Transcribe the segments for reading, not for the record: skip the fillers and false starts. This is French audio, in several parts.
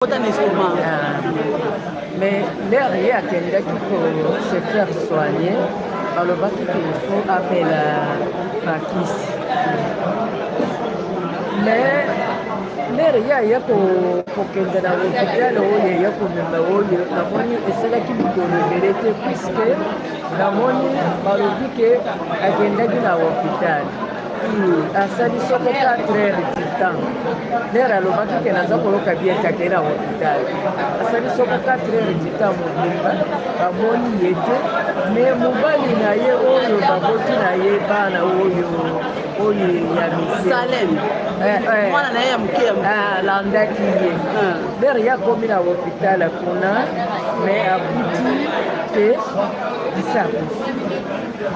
Mais l'air a quelqu'un qui peut se faire soigner. Alors, il faut appeler la kiss. Mais l'air il y a pour que dans l'hôpital, il y a pour la monnaie et c'est là qui me donne vérité puisque la monnaie va le dire qu'elle est dans l'hôpital. Asali soko 4 heures du temps. L'air à l'obaki que naza koloka bien kakela hôpital. Asali soko 4 heures du temps mobimba. Amoni yete. Mais mobali na ye oyo baboti na ye bana oyo ya misi. Salem. Mwana na ye ya muke. Landaki ye. L'air ya komi na hôpital kuna. Mais abuti que ça.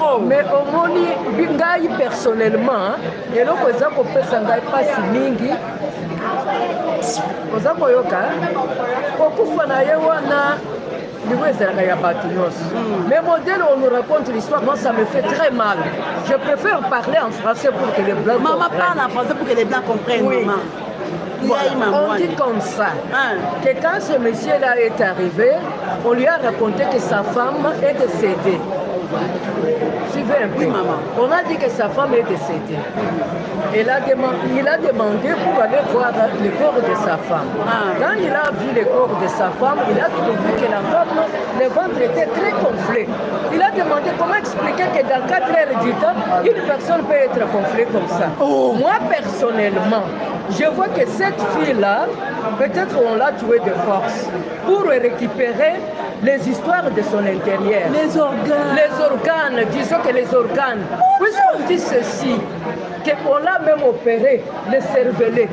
Oh. Mais au moni, bingai personnellement, et là, vous avez fait ça, pas si mingi. Vous avez yoka, beaucoup de wana, mais modèle, on nous raconte l'histoire, moi ça me fait très mal. Je préfère parler en français pour que les blancs comprennent. Maman parle en français pour que les blancs comprennent. Oui. Maman. On dit comme ça, que quand ce monsieur-là est arrivé, on lui a raconté que sa femme est décédée. Suivez un peu. Oui, maman. On a dit que sa femme est décédée. Il a demandé pour aller voir le corps de sa femme. Quand il a vu le corps de sa femme, il a trouvé que la femme, le ventre était très gonflé. Il a demandé comment expliquer que dans 4 heures du temps, une personne peut être gonflée comme ça. Oh. Moi, personnellement, je vois que cette fille-là, peut-être on l'a tuée de force pour récupérer les histoires de son intérieur. Les organes. Les organes, disons que les organes. Puisqu'on dit ceci, qu'on l'a même opéré, le cervelet.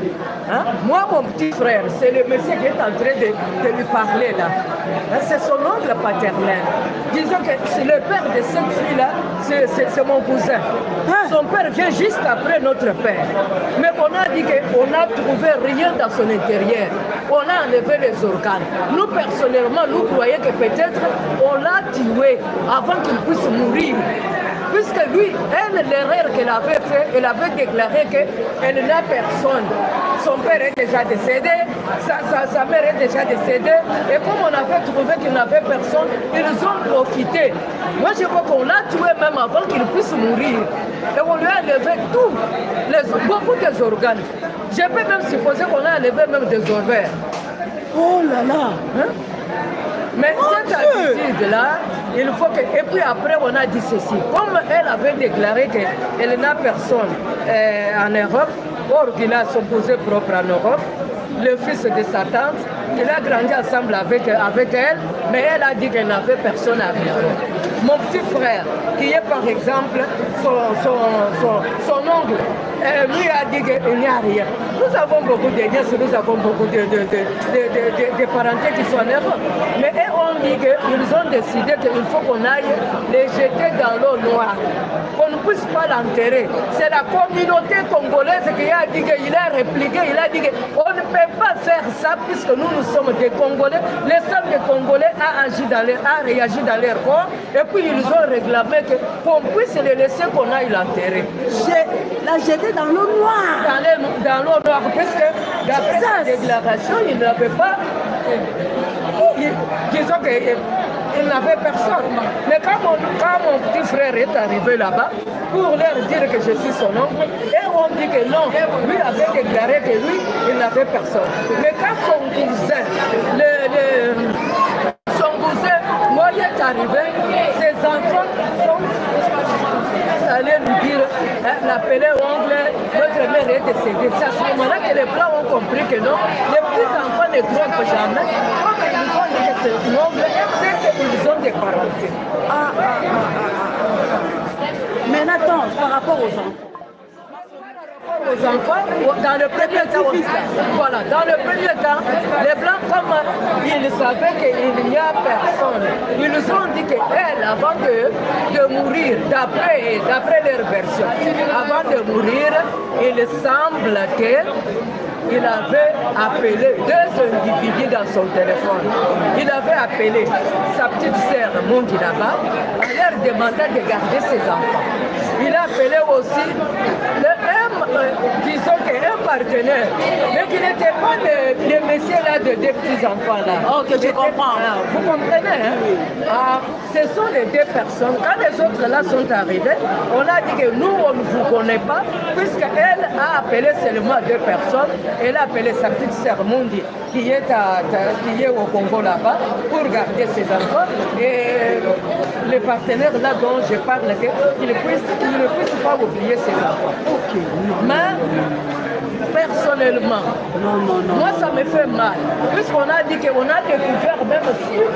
Hein? Moi, mon petit frère, c'est le monsieur qui est en train de lui parler là. Hein? C'est son oncle paternel. Disons que c'est le père de cette fille-là, c'est mon cousin. Hein? Son père vient juste après notre père. Mais on a dit qu'on n'a trouvé rien dans son intérieur. On a enlevé les organes. Nous, personnellement, nous croyons que peut-être on l'a tué avant qu'il puisse mourir. Puisque lui, l'erreur qu'elle avait fait, elle avait déclaré qu'elle n'a personne. Son père est déjà décédé, sa mère est déjà décédée, et comme on avait trouvé qu'il n'avait personne, ils ont profité. Moi, je vois qu'on l'a tué même avant qu'il puisse mourir. Et on lui a enlevé beaucoup des organes. Je peux même supposer qu'on a enlevé même des ovaires. Oh là là! Hein? Mais cette habitude-là, il faut que... Et puis après, on a dit ceci. Comme elle avait déclaré qu'elle n'a personne en Europe, or qu'il a son cousin propre en Europe, le fils de sa tante, il a grandi ensemble avec elle, mais elle a dit qu'elle n'avait personne avec elle. Mon petit frère, qui est par exemple son oncle, lui a dit qu'il n'y a rien. Nous avons beaucoup de liens, nous avons beaucoup de parentés qui sont en Europe. Mais on dit qu'ils ont décidé qu'il faut qu'on aille les jeter dans l'eau noire, qu'on ne puisse pas l'enterrer. C'est la communauté congolaise qui a dit qu'il a répliqué, il a dit qu'on ne peut pas faire ça puisque nous sommes des Congolais. Les femmes des Congolais a réagi dans leur corps et puis ils ont réclamé qu'on puisse les laisser, qu'on aille l'enterrer. La jeter dans l'eau noire. Dans l'eau noire, puisque d'après sa déclaration, il n'avait pas... Disons qu'il n'avait personne. Mais quand mon petit frère est arrivé là-bas, pour leur dire que je suis son oncle, et on dit que non, lui avait déclaré que lui, il n'avait personne. Mais quand son cousin, moi, il est arrivé, ses enfants sont allés lui dire, l'appeler ongle, notre mère est décédée. C'est à ce moment-là que les blancs ont compris que non, les petits-enfants ne trompent jamais. Comme ils ont dit que c'est ongle, c'est qu'ils ont des parentés. Mais attends, par rapport aux enfants. Aux enfants, dans le premier temps, voilà, dans le premier temps, les blancs, comme ils savaient qu'il n'y a personne, ils ont dit qu'elle, avant de mourir, d'après leur version, avant de mourir, il semble qu'il avait appelé 2 individus dans son téléphone. Il avait appelé sa petite sœur Mondi là-bas, en leur demandant de garder ses enfants. Il a appelé aussi le M disons qu'un partenaire, mais qui n'était pas le monsieur là de deux petits-enfants-là. Ok, je comprends. Vous comprenez, hein? Ce sont les deux personnes. Quand les autres là sont arrivés, on a dit que nous, on ne vous connaît pas, puisqu'elle a appelé seulement deux personnes. Elle a appelé sa petite sœur Mundi, qui est au Congo là-bas, pour garder ses enfants. Et les partenaires là dont je parle, qu'ils ne puissent pas oublier ses enfants. Ok. Mais personnellement, moi ça me fait mal. Puisqu'on a dit qu'on a découvert même,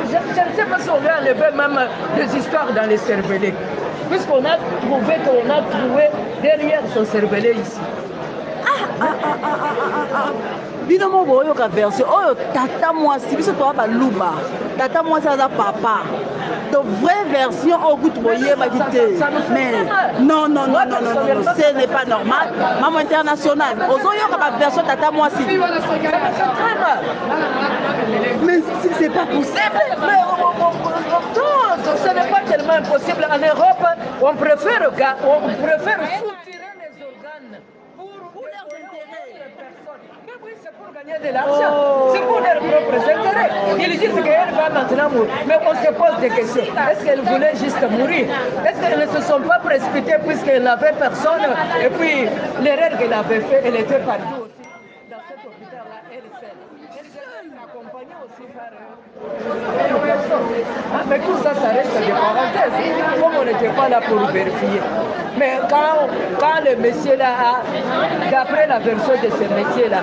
je ne sais pas si on veut enlever même des histoires dans les cervelets. Puisqu'on a trouvé derrière son cervelet ici. Bino mo boyo ka version oyo tata mwasi biso to ba luba tata mwasi aza papa de vraie version au goût boye ba kité mais non ce n'est pas normal maman internationale ozoyo ka ba version tata mwasi mais c'est pas possible mais non, ce n'est pas tellement impossible en Europe on préfère soutirer les organes pour leurs intérêts. Mais oui, c'est pour gagner de l'argent. C'est pour leurs propres intérêts. Ils disent qu'elle va maintenant mourir. Mais on se pose des questions. Est-ce qu'elle voulait juste mourir? Est-ce qu'elles ne se sont pas précipitées puisqu'elle n'avait personne? Et puis, l'erreur qu'elle avait fait, elle était partout aussi. Dans cet hôpital-là, elle seule. Elle s'est accompagnée aussi par une personne. Mais tout ça, ça reste des parenthèses. Comme on n'était pas là pour vérifier. Mais quand le monsieur là, d'après la version de ce monsieur là,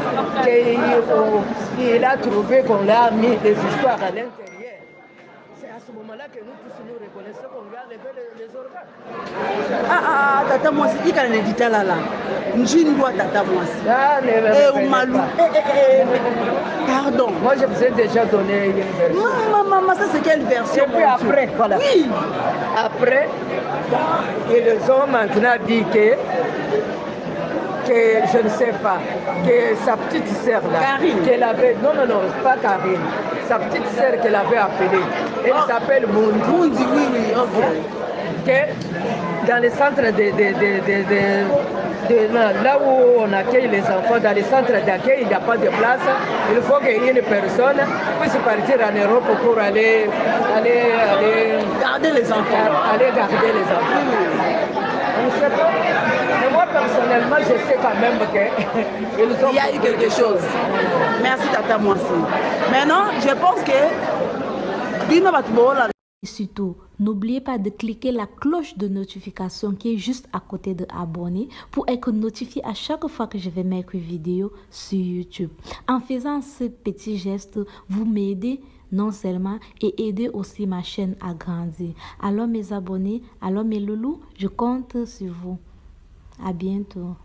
il a trouvé qu'on l'a mis des histoires à l'intérieur, c'est à ce moment-là que nous tous nous reconnaissons qu'on lui a levé les organes. Tata mwasi, il y a un éditeur là. Njindwa tata mwasi. Oumalou. Pardon. Moi, je vous ai déjà donné une version. Maman, ça c'est quelle version? Et puis après, voilà. Oui. Après, ils ont maintenant dit que je ne sais pas, que sa petite sœur là, qu'elle avait, non, pas Karine, sa petite sœur qu'elle avait appelée, elle s'appelle Mundi. Mundi, oui, ok. Que dans les centres là où on accueille les enfants, dans les centres d'accueil, il n'y a pas de place. Il faut qu'il y ait une personne puisse partir en Europe pour aller garder les enfants. Aller garder les enfants. On ne sait pas. Mais moi, personnellement, je sais quand même qu'il y a eu quelque chose. Merci, Tata Mwasi. Maintenant, je pense que Bino Batbola. Et surtout, n'oubliez pas de cliquer la cloche de notification qui est juste à côté de abonner pour être notifié à chaque fois que je vais mettre une vidéo sur YouTube. En faisant ce petit geste, vous m'aidez non seulement et aider aussi ma chaîne à grandir. Alors mes abonnés, alors mes loulous, je compte sur vous. À bientôt.